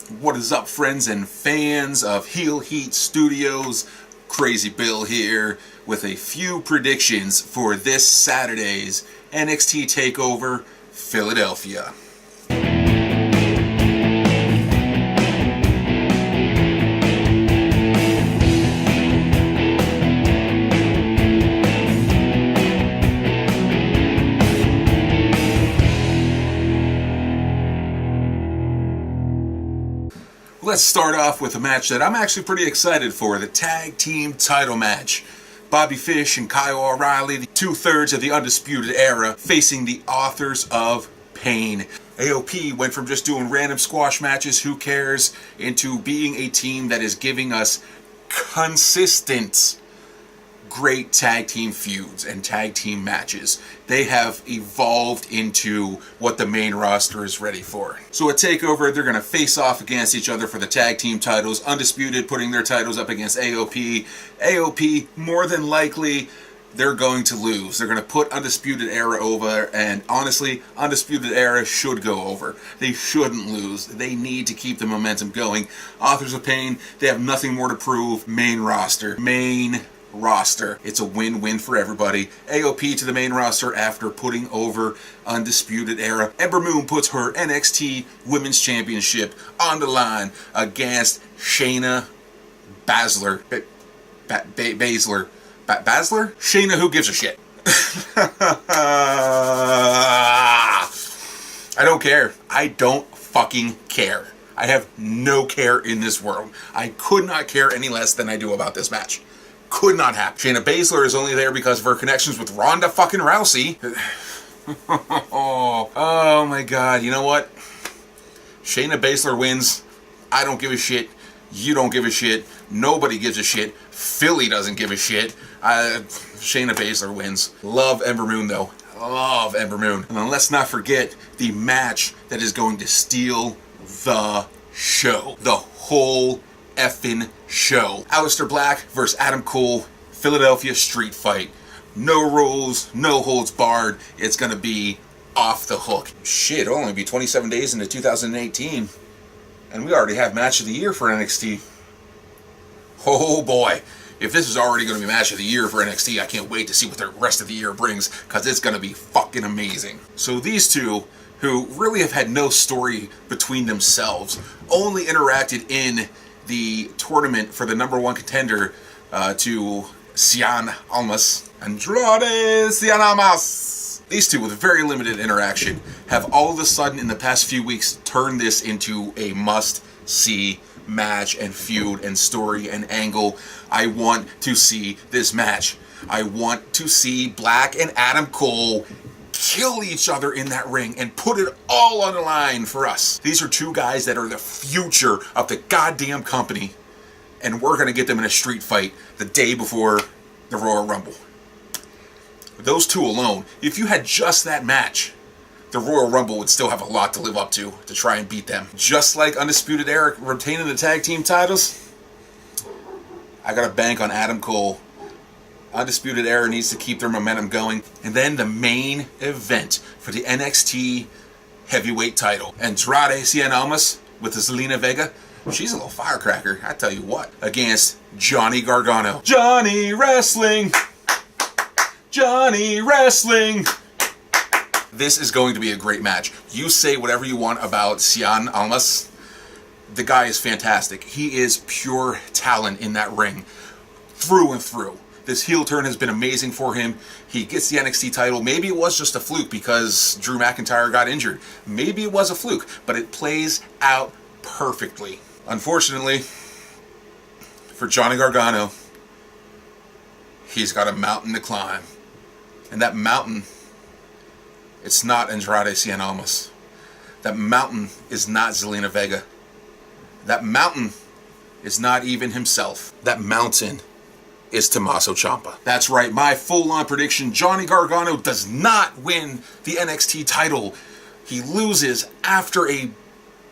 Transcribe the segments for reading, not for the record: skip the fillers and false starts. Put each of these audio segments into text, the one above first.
What is up, friends and fans of Heel Heat Studios? Crazy Bill here with a few predictions for this Saturday's NXT Takeover Philadelphia. Let's start off with a match that I'm actually pretty excited for, the tag team title match. Bobby Fish and Kyle O'Reilly, the two-thirds of the Undisputed Era, facing the Authors of Pain. AOP went from just doing random squash matches, who cares, into being a team that is giving us consistent great tag team feuds and tag team matches. They have evolved into what the main roster is ready for. So at TakeOver, they're going to face off against each other for the tag team titles. Undisputed putting their titles up against AOP. AOP, more than likely, they're going to lose. They're going to put Undisputed Era over, and honestly, Undisputed Era should go over. They shouldn't lose. They need to keep the momentum going. Authors of Pain, they have nothing more to prove. Main roster. It's a win-win for everybody. AOP to the main roster after putting over Undisputed Era. Ember Moon puts her NXT Women's Championship on the line against Shayna Baszler. Baszler? Shayna, who gives a shit? I don't care. I don't fucking care. I have no care in this world. I could not care any less than I do about this match. Could not happen. Shayna Baszler is only there because of her connections with Ronda fucking Rousey. Oh my god, you know what? Shayna Baszler wins. I don't give a shit. You don't give a shit. Nobody gives a shit. Philly doesn't give a shit. Shayna Baszler wins. Love Ember Moon though. Love Ember Moon. And then let's not forget the match that is going to steal the show. The whole effing show. Aleister Black versus Adam Cole, Philadelphia street fight. No rules, no holds barred. It's gonna be off the hook. Shit, it'll only be 27 days into 2018, and we already have match of the year for NXT. Oh boy, if this is already gonna be match of the year for NXT, I can't wait to see what the rest of the year brings, because it's gonna be fucking amazing. So these two, who really have had no story between themselves, only interacted in the tournament for the number one contender to Cien Almas. Andrade Cien Almas! These two, with very limited interaction, have all of a sudden in the past few weeks turned this into a must-see match and feud and story and angle. I want to see this match. I want to see Black and Adam Cole kill each other in that ring and put it all on the line for us. These are two guys that are the future of the goddamn company, and we're going to get them in a street fight the day before the Royal Rumble. Those two alone, if you had just that match, the Royal Rumble would still have a lot to live up to try and beat them. Just like Undisputed Era retaining the tag team titles, I got to bank on Adam Cole. Undisputed Era needs to keep their momentum going. And then the main event for the NXT heavyweight title. Andrade Cien Almas with the Zelina Vega. She's a little firecracker, I tell you what. Against Johnny Gargano. Johnny Wrestling! Johnny Wrestling! This is going to be a great match. You say whatever you want about Cien Almas. The guy is fantastic. He is pure talent in that ring. Through and through. This heel turn has been amazing for him. He gets the NXT title. Maybe it was just a fluke because Drew McIntyre got injured. Maybe it was a fluke, but it plays out perfectly. Unfortunately, for Johnny Gargano, he's got a mountain to climb. And that mountain, it's not Andrade Cien Almas. That mountain is not Zelina Vega. That mountain is not even himself. That mountain is Tommaso Ciampa. That's right, my full-on prediction, Johnny Gargano does not win the NXT title. He loses after a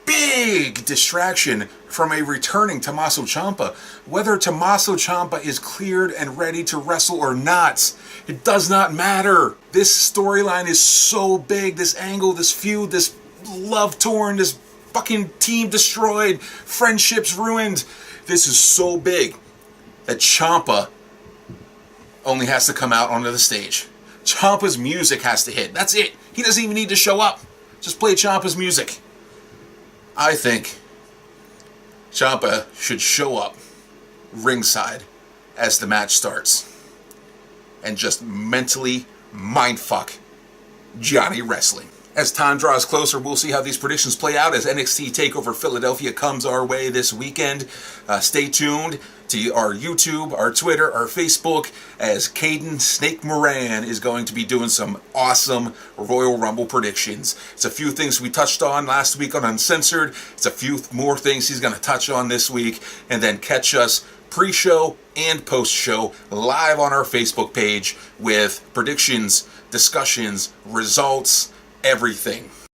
big distraction from a returning Tommaso Ciampa. Whether Tommaso Ciampa is cleared and ready to wrestle or not, it does not matter. This storyline is so big, this angle, this feud, this love torn, this fucking team destroyed, friendships ruined. This is so big that Ciampa only has to come out onto the stage. Ciampa's music has to hit. That's it. He doesn't even need to show up. Just play Ciampa's music. I think Ciampa should show up ringside as the match starts and just mentally mindfuck Johnny Wrestling. As time draws closer, we'll see how these predictions play out as NXT Takeover Philadelphia comes our way this weekend. Stay tuned to our YouTube, our Twitter, our Facebook, as Caden Snake Moran is going to be doing some awesome Royal Rumble predictions. It's a few things we touched on last week on Uncensored. It's a few more things he's going to touch on this week. And then catch us pre-show and post-show live on our Facebook page with predictions, discussions, results, everything.